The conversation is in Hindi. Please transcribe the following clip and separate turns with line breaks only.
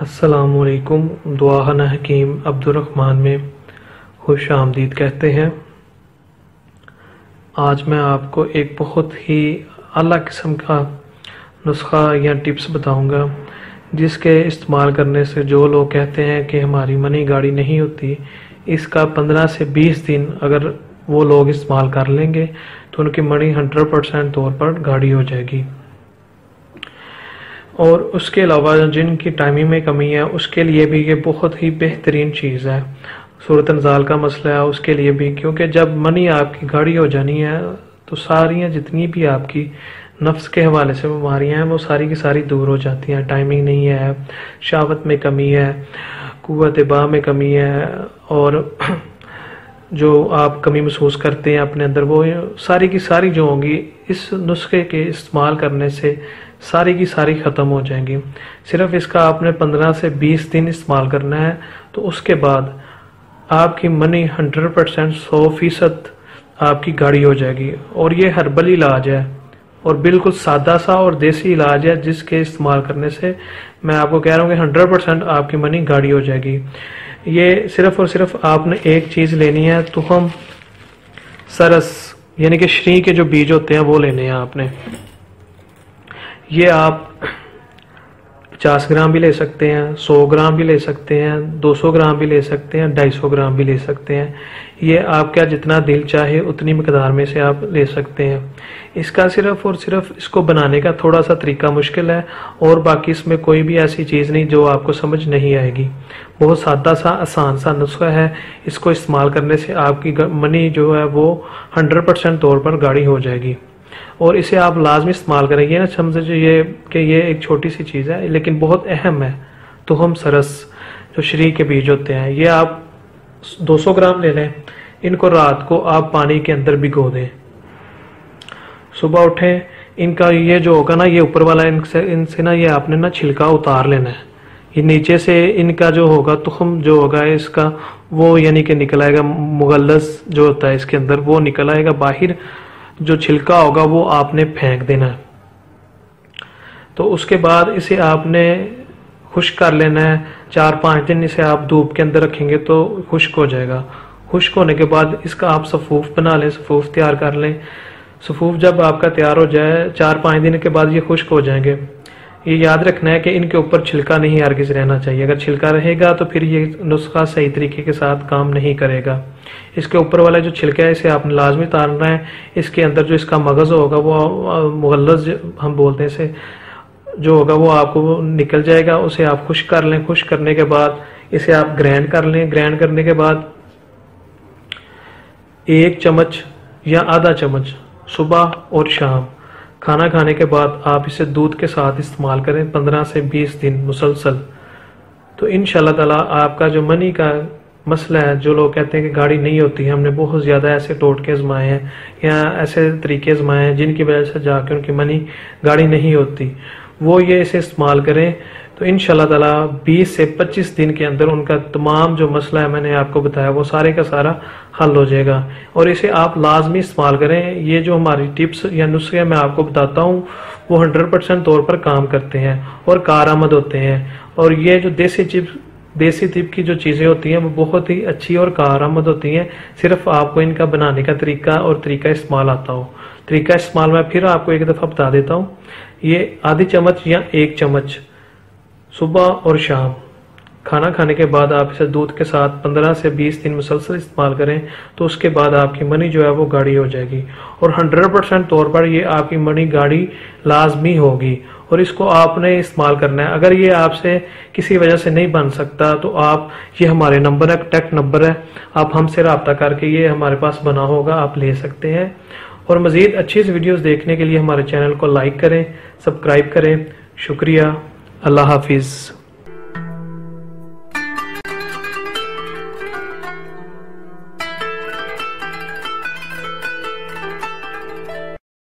अस्सलामुअलैकुम। दुआहन हकीम अब्दुर्रहमान में खुश आमदीद कहते हैं। आज मैं आपको एक बहुत ही आला किस्म का नुस्खा या टिप्स बताऊंगा, जिसके इस्तेमाल करने से जो लोग कहते हैं कि हमारी मनी गाड़ी नहीं होती, इसका 15 से 20 दिन अगर वो लोग इस्तेमाल कर लेंगे तो उनकी मनी 100% तौर पर गाड़ी हो जाएगी। और उसके अलावा जिनकी टाइमिंग में कमी है उसके लिए भी ये बहुत ही बेहतरीन चीज़ है। सूरत नज़ाल का मसला है उसके लिए भी, क्योंकि जब मनी आपकी गाड़ी हो जानी है तो सारियाँ जितनी भी आपकी नफ्स के हवाले से बीमारियाँ हैं वो सारी की सारी दूर हो जाती हैं। टाइमिंग नहीं है, शहावत में कमी है, कुव्वत बा में कमी है, और जो आप कमी महसूस करते हैं अपने अंदर वो सारी की सारी जो होंगी इस नुस्खे के इस्तेमाल करने से सारी की सारी ख़त्म हो जाएंगी। सिर्फ इसका आपने 15 से 20 दिन इस्तेमाल करना है, तो उसके बाद आपकी मनी 100% 100% आपकी गाड़ी हो जाएगी। और ये हर्बल इलाज है और बिल्कुल सादा सा और देसी इलाज है, जिसके इस्तेमाल करने से मैं आपको कह रहा हूँ कि 100% आपकी मनी गाड़ी हो जाएगी। ये सिर्फ और सिर्फ आपने एक चीज़ लेनी है, तो हम सरस यानी कि श्री के जो बीज होते हैं वो लेने हैं आपने। ये आप 50 ग्राम भी ले सकते हैं, 100 ग्राम भी ले सकते हैं, 200 ग्राम भी ले सकते हैं, 250 ग्राम भी ले सकते हैं। ये आपका जितना दिल चाहे उतनी मकदार में से आप ले सकते हैं। इसका सिर्फ और सिर्फ इसको बनाने का थोड़ा सा तरीका मुश्किल है, और बाकी इसमें कोई भी ऐसी चीज़ नहीं जो आपको समझ नहीं आएगी। बहुत सादा सा आसान सा नुस्खा है। इसको इस्तेमाल करने से आपकी मनी जो है वो 100% तौर पर गाड़ी हो जाएगी। और इसे आप लाजमी इस्तेमाल करेंगे ना, समझिए कि ये एक छोटी सी चीज़ है लेकिन बहुत अहम है। तो हम सरस जो श्री के बीज होते हैं ये आप 200 ग्राम ले लें। इनको रात को आप पानी के अंदर भिगो दें। सुबह उठें, इनका ये जो होगा ना, ये ऊपर वाला इनसे ना ये आपने ना छिलका उतार लेना है। ये नीचे से इनका जो होगा तुखम जो होगा इसका वो यानी कि निकल आएगा, मुगल्लस जो होता है इसके अंदर वो निकल आएगा बाहर। जो छिलका होगा वो आपने फेंक देना है। तो उसके बाद इसे आपने खुश्क कर लेना है। 4-5 दिन इसे आप धूप के अंदर रखेंगे तो खुश्क हो जाएगा। खुश्क होने के बाद इसका आप सफूफ बना लें, सफूफ तैयार कर लें। सफूफ जब आपका तैयार हो जाए 4-5 दिन के बाद ये खुश्क हो जाएंगे। ये याद रखना है कि इनके ऊपर छिलका नहीं हरगिज रहना चाहिए। अगर छिलका रहेगा तो फिर ये नुस्खा सही तरीके के साथ काम नहीं करेगा। इसके ऊपर वाला जो छिलका है इसे आपने लाजमी उतारना है। इसके अंदर जो इसका मगज़ होगा वो मुगल्लज़ हम बोलते हैं इसे, जो होगा वो आपको निकल जाएगा। उसे आप खुश्क कर लें। खुश्क करने के बाद इसे आप ग्राइंड कर लें। ग्राइंड करने के बाद 1 चम्मच या आधा चम्मच सुबह और शाम खाना खाने के बाद आप इसे दूध के साथ इस्तेमाल करें 15 से 20 दिन मुसलसल। तो इंशाल्लाह ताला आपका जो मनी का मसला है, जो लोग कहते हैं कि गाड़ी नहीं होती है, हमने बहुत ज़्यादा ऐसे टोटके आजमाए हैं या ऐसे तरीके आजमाए हैं जिनकी वजह से जाके उनकी मनी गाड़ी नहीं होती, वो ये इसे इस्तेमाल करें तो इंशाल्लाह ताला 20 से 25 दिन के अंदर उनका तमाम जो मसला है मैंने आपको बताया वो सारे का सारा हल हो जाएगा। और इसे आप लाजमी इस्तेमाल करें। ये जो हमारी टिप्स या नुस्खे मैं आपको बताता हूँ वो 100% तौर पर काम करते हैं और कारआमद होते हैं। और ये जो देसी टिप की जो चीज़ें होती हैं वो बहुत ही अच्छी और कारआमद होती हैं। सिर्फ आपको इनका बनाने का तरीका और तरीका इस्तेमाल आता हो। तरीका इस्तेमाल मैं फिर आपको एक दफ़ा बता देता हूँ। ये आधी चम्मच या 1 चम्मच सुबह और शाम खाना खाने के बाद आप इसे दूध के साथ 15 से 20 दिन मुसलसल इस्तेमाल करें तो उसके बाद आपकी मनी जो है वो गाड़ी हो जाएगी। और 100% तौर पर ये आपकी मनी गाड़ी लाजमी होगी। और इसको आपने इस्तेमाल करना है। अगर ये आपसे किसी वजह से नहीं बन सकता तो आप ये हमारे नंबर है, कॉन्टैक्ट नंबर है, आप हमसे रब्ता करके ये हमारे पास बना होगा आप ले सकते हैं। और मज़ीद अच्छी वीडियोस देखने के लिए हमारे चैनल को लाइक करें, सब्सक्राइब करें। शुक्रिया। अल्लाह हाफिज़।